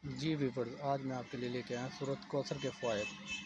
جی viewers, آج میں آپ کے لیے لے کے آیا سورۃ کوثر کے فوائد۔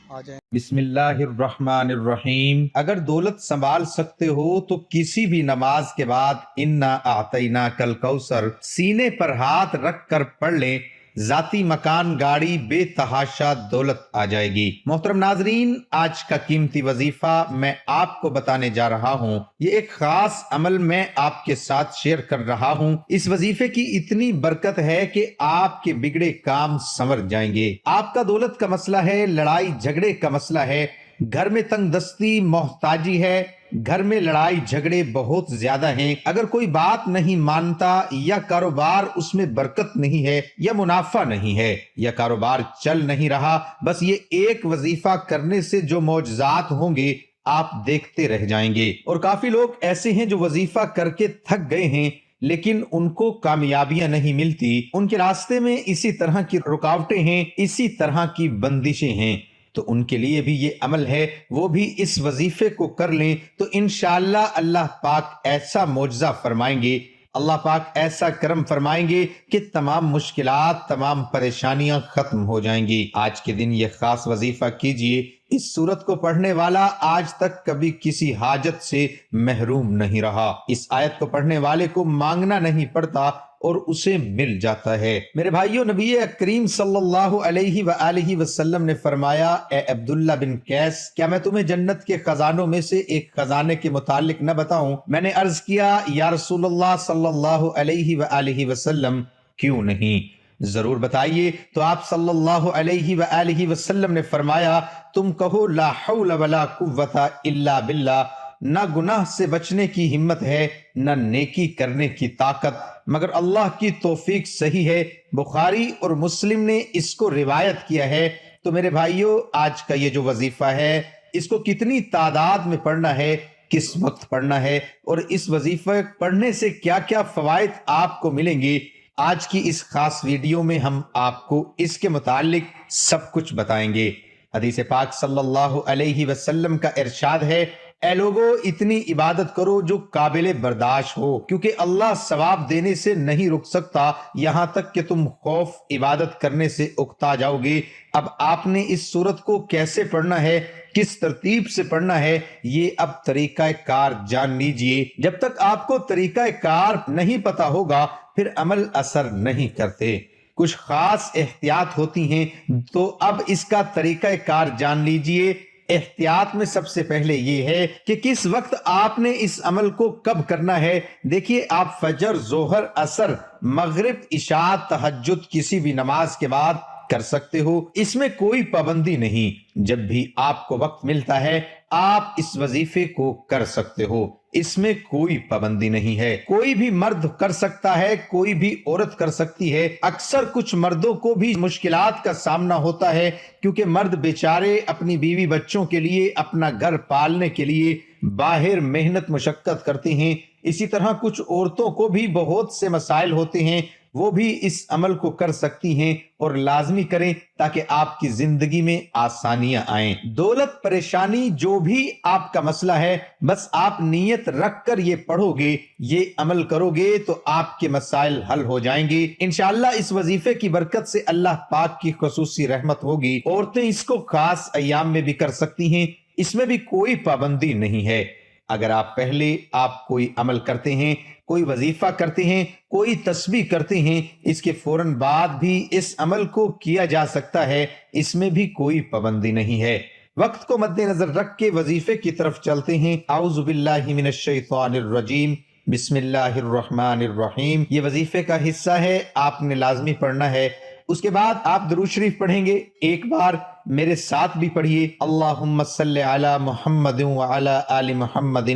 آ جائیں۔ بسم اللہ الرحمن الرحیم۔ اگر دولت سنبھال سکتے ہو تو کسی بھی نماز کے بعد انا اعطیناک الکوثر سینے پر ہاتھ رکھ کر پڑھ لیں، ذاتی مکان، گاڑی، بے تحاشا دولت آ جائے گی۔ محترم ناظرین، آج کا قیمتی وظیفہ میں آپ کو بتانے جا رہا ہوں۔ یہ ایک خاص عمل میں آپ کے ساتھ شیئر کر رہا ہوں۔ اس وظیفے کی اتنی برکت ہے کہ آپ کے بگڑے کام سنور جائیں گے۔ آپ کا دولت کا مسئلہ ہے، لڑائی جھگڑے کا مسئلہ ہے، گھر میں تنگ دستی، محتاجی ہے، گھر میں لڑائی جھگڑے بہت زیادہ ہیں، اگر کوئی بات نہیں مانتا، یا کاروبار اس میں برکت نہیں ہے، یا منافع نہیں ہے، یا کاروبار چل نہیں رہا، بس یہ ایک وظیفہ کرنے سے جو معجزات ہوں گے آپ دیکھتے رہ جائیں گے۔ اور کافی لوگ ایسے ہیں جو وظیفہ کر کے تھک گئے ہیں لیکن ان کو کامیابیاں نہیں ملتی، ان کے راستے میں اسی طرح کی رکاوٹیں ہیں، اسی طرح کی بندشیں ہیں۔ تو ان کے لیے بھی یہ عمل ہے، وہ بھی اس وظیفے کو کر لیں تو انشاءاللہ اللہ پاک ایسا معجزہ فرمائیں گے، اللہ پاک ایسا کرم فرمائیں گے کہ تمام مشکلات، تمام پریشانیاں ختم ہو جائیں گی۔ آج کے دن یہ خاص وظیفہ کیجئے۔ اس سورت کو پڑھنے والا آج تک کبھی کسی حاجت سے محروم نہیں رہا۔ اس آیت کو پڑھنے والے کو مانگنا نہیں پڑتا اور اسے مل جاتا ہے۔ میرے بھائیو، نبی کریم صلی اللہ علیہ وآلہ وسلم نے فرمایا، اے عبداللہ بن قیس، کیا میں تمہیں جنت کے خزانوں میں سے ایک خزانے کے متعلق نہ بتاؤں؟ میں نے عرض کیا، یا رسول اللہ صلی اللہ علیہ وآلہ وسلم، کیوں نہیں، ضرور بتائیے۔ تو آپ صلی اللہ علیہ وآلہ وسلم نے فرمایا، تم کہو لا حول ولا قوت الا باللہ، نہ گناہ سے بچنے کی ہمت ہے، نہ نیکی کرنے کی طاقت مگر اللہ کی توفیق صحیح ہے۔ بخاری اور مسلم نے اس کو روایت کیا ہے۔ تو میرے بھائیو، آج کا یہ جو وظیفہ ہے، اس کو کتنی تعداد میں پڑھنا ہے، کس وقت پڑھنا ہے، اور اس وظیفہ پڑھنے سے کیا کیا فوائد آپ کو ملیں گے، آج کی اس خاص ویڈیو میں ہم آپ کو اس کے متعلق سب کچھ بتائیں گے۔ حدیث پاک صلی اللہ علیہ وسلم کا ارشاد ہے، اے لوگو، اتنی عبادت کرو جو قابل برداشت ہو، کیونکہ اللہ ثواب دینے سے نہیں رک سکتا یہاں تک کہ تم خوف عبادت کرنے سے اکتا جاؤ گے۔ اب آپ نے اس سورت کو کیسے پڑھنا ہے، کس ترتیب سے پڑھنا ہے، یہ اب طریقہ کار جان لیجئے۔ جب تک آپ کو طریقہ کار نہیں پتا ہوگا پھر عمل اثر نہیں کرتے، کچھ خاص احتیاط ہوتی ہیں، تو اب اس کا طریقہ کار جان لیجئے۔ احتیاط میں سب سے پہلے یہ ہے کہ کس وقت آپ نے اس عمل کو کب کرنا ہے۔ دیکھیے، آپ فجر، ظہر، عصر، مغرب، عشاء، تہجد کسی بھی نماز کے بعد کر سکتے ہو، اس میں کوئی پابندی نہیں۔ جب بھی آپ کو وقت ملتا ہے آپ اس وظیفے کو کر سکتے ہو، اس میں کوئی پابندی نہیں ہے۔ کوئی بھی مرد کر سکتا ہے، کوئی بھی عورت کر سکتی ہے۔ اکثر کچھ مردوں کو بھی مشکلات کا سامنا ہوتا ہے، کیونکہ مرد بیچارے اپنی بیوی بچوں کے لیے، اپنا گھر پالنے کے لیے باہر محنت مشقت کرتے ہیں۔ اسی طرح کچھ عورتوں کو بھی بہت سے مسائل ہوتے ہیں، وہ بھی اس عمل کو کر سکتی ہیں، اور لازمی کریں تاکہ آپ کی زندگی میں آسانیاں آئیں۔ دولت، پریشانی، جو بھی آپ کا مسئلہ ہے، بس آپ نیت رکھ کر یہ پڑھو گے، یہ عمل کرو گے تو آپ کے مسائل حل ہو جائیں گے انشاءاللہ۔ اس وظیفے کی برکت سے اللہ پاک کی خصوصی رحمت ہوگی۔ عورتیں اس کو خاص ایام میں بھی کر سکتی ہیں، اس میں بھی کوئی پابندی نہیں ہے۔ اگر پہلے آپ کوئی عمل کرتے ہیں، کوئی وظیفہ کرتے ہیں، کوئی تسبیح کرتے ہیں، اس کے فوراً بعد بھی اس عمل کو کیا جا سکتا ہے، اس میں بھی کوئی پابندی نہیں ہے۔ وقت کو مد نظر رکھ کے وظیفے کی طرف چلتے ہیں۔ اعوذ باللہ من الشیطان الرجیم، بسم اللہ الرحمن الرحیم۔ یہ وظیفے کا حصہ ہے، آپ نے لازمی پڑھنا ہے۔ اس کے بعد آپ درود شریف پڑھیں گے، ایک بار میرے ساتھ بھی پڑھیے، اللہم صلی علی محمد وعلی آل محمد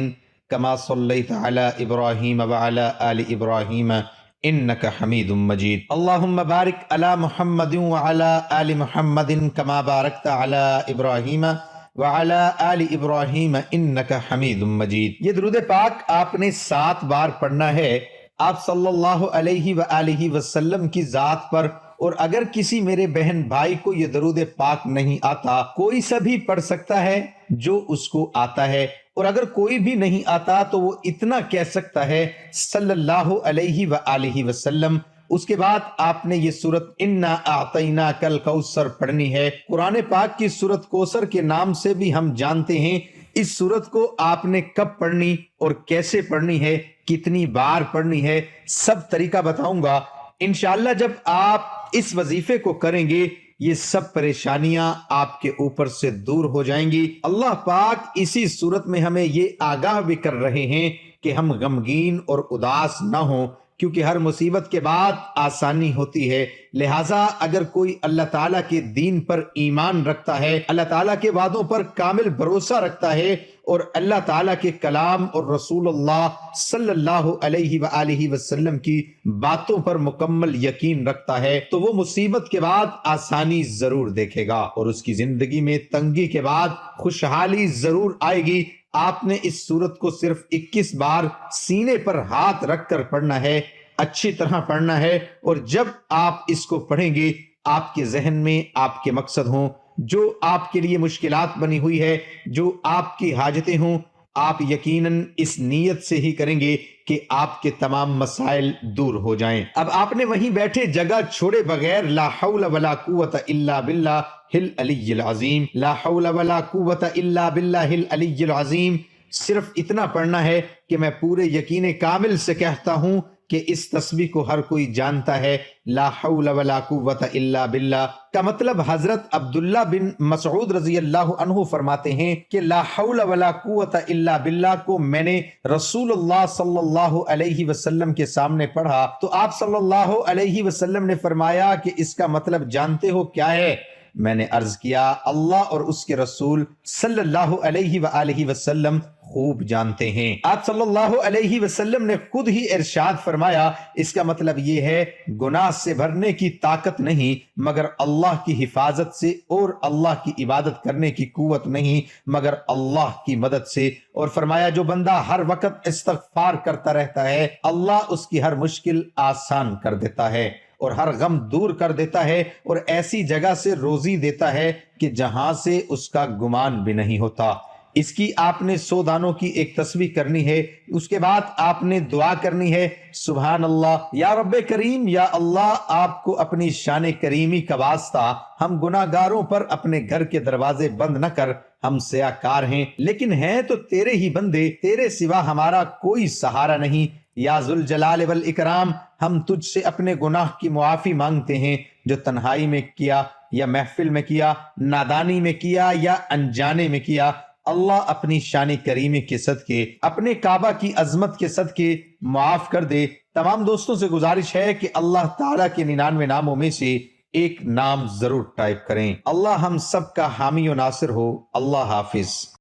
کما صلیت علی ابراہیم وعلی آل ابراہیم انک حمید مجید، اللہم بارک علی محمد وعلی آل محمد کما بارکت علی ابراہیم وعلی آل ابراہیم انک حمید مجید۔ یہ درود پاک آپ نے 7 بار پڑھنا ہے، آپ صلی اللہ علیہ وآلہ وسلم کی ذات پر۔ اور اگر کسی میرے بہن بھائی کو یہ درود پاک نہیں آتا، کوئی سا بھی پڑھ سکتا ہے جو اس کو آتا ہے، اور اگر کوئی بھی نہیں آتا تو وہ اتنا کہہ سکتا ہے صلی اللہ علیہ وآلہ وسلم، اس کے بعد آپ نے یہ سورت انا اعطیناک الکوثر پڑھنی ہے۔ قرآن پاک کی سورت کوثر کے نام سے بھی ہم جانتے ہیں۔ اس سورت کو آپ نے کب پڑھنی اور کیسے پڑھنی ہے، کتنی بار پڑھنی ہے، سب طریقہ بتاؤں گا انشاءاللہ۔ جب آپ اس وظیفے کو کریں گے یہ سب پریشانیاں آپ کے اوپر سے دور ہو جائیں گی۔ اللہ پاک اسی صورت میں ہمیں یہ آگاہ بھی کر رہے ہیں کہ ہم غمگین اور اداس نہ ہوں، کیونکہ ہر مصیبت کے بعد آسانی ہوتی ہے۔ لہٰذا اگر کوئی اللہ تعالیٰ کے دین پر ایمان رکھتا ہے، اللہ تعالیٰ کے وعدوں پر کامل بھروسہ رکھتا ہے اور اللہ تعالیٰ کے کلام اور رسول اللہ صلی اللہ علیہ وآلہ وسلم کی باتوں پر مکمل یقین رکھتا ہے، تو وہ مصیبت کے بعد آسانی ضرور دیکھے گا اور اس کی زندگی میں تنگی کے بعد خوشحالی ضرور آئے گی۔ آپ نے اس سورت کو صرف 21 بار سینے پر ہاتھ رکھ کر پڑھنا ہے، اچھی طرح پڑھنا ہے، اور جب آپ اس کو پڑھیں گے آپ کے ذہن میں آپ کے مقصد ہوں، جو آپ کے لیے مشکلات بنی ہوئی ہے، جو آپ کی حاجتیں ہوں، آپ یقیناً اس نیت سے ہی کریں گے کہ آپ کے تمام مسائل دور ہو جائیں۔ اب آپ نے وہیں بیٹھے جگہ چھوڑے بغیر لا حول ولا قوت الا باللہ العلی العظیم، لا حول ولا قوت الا باللہ العلی العظیم، صرف اتنا پڑھنا ہے کہ میں پورے یقین کامل سے کہتا ہوں کہ اس تسبیح کو ہر کوئی جانتا ہے۔ لا حول ولا قوت الا باللہ کا مطلب حضرت عبداللہ بن مسعود رضی اللہ عنہ فرماتے ہیں کہ لا حول ولا قوت الا باللہ کو میں نے رسول اللہ صلی اللہ علیہ وسلم کے سامنے پڑھا تو آپ صلی اللہ علیہ وسلم نے فرمایا کہ اس کا مطلب جانتے ہو کیا ہے؟ میں نے عرض کیا اللہ اور اس کے رسول صلی اللہ علیہ وآلہ وسلم خوب جانتے ہیں۔ آپ صلی اللہ علیہ وسلم نے خود ہی ارشاد فرمایا اس کا مطلب یہ ہے گناہ سے بھرنے کی طاقت نہیں مگر اللہ کی حفاظت سے، اور اللہ کی عبادت کرنے کی قوت نہیں مگر اللہ کی مدد سے، اور فرمایا جو بندہ ہر وقت استغفار کرتا رہتا ہے اللہ اس کی ہر مشکل آسان کر دیتا ہے اور ہر غم دور کر دیتا ہے اور ایسی جگہ سے روزی دیتا ہے کہ جہاں سے اس کا گمان بھی نہیں ہوتا۔ اس کی آپ نے 100 دانوں کی ایک تسبیح کرنی ہے، اس کے بعد آپ نے دعا کرنی ہے سبحان اللہ یا رب کریم، یا اللہ آپ کو اپنی شان کریمی کا واسطہ ہم گناہ گاروں پر اپنے گھر کے دروازے بند نہ کر، ہم سیاکار ہیں لیکن ہیں تو تیرے ہی بندے، تیرے سوا ہمارا کوئی سہارا نہیں، یا ذوالجلال والاکرام ہم تجھ سے اپنے گناہ کی معافی مانگتے ہیں جو تنہائی میں کیا یا محفل میں کیا، نادانی میں کیا یا انجانے میں کیا۔ اللہ اپنی شان کریمی کے صدقے، اپنے کعبہ کی عظمت کے صدقے معاف کر دے۔ تمام دوستوں سے گزارش ہے کہ اللہ تعالیٰ کے 99 ناموں میں سے ایک نام ضرور ٹائپ کریں۔ اللہ ہم سب کا حامی و ناصر ہو۔ اللہ حافظ۔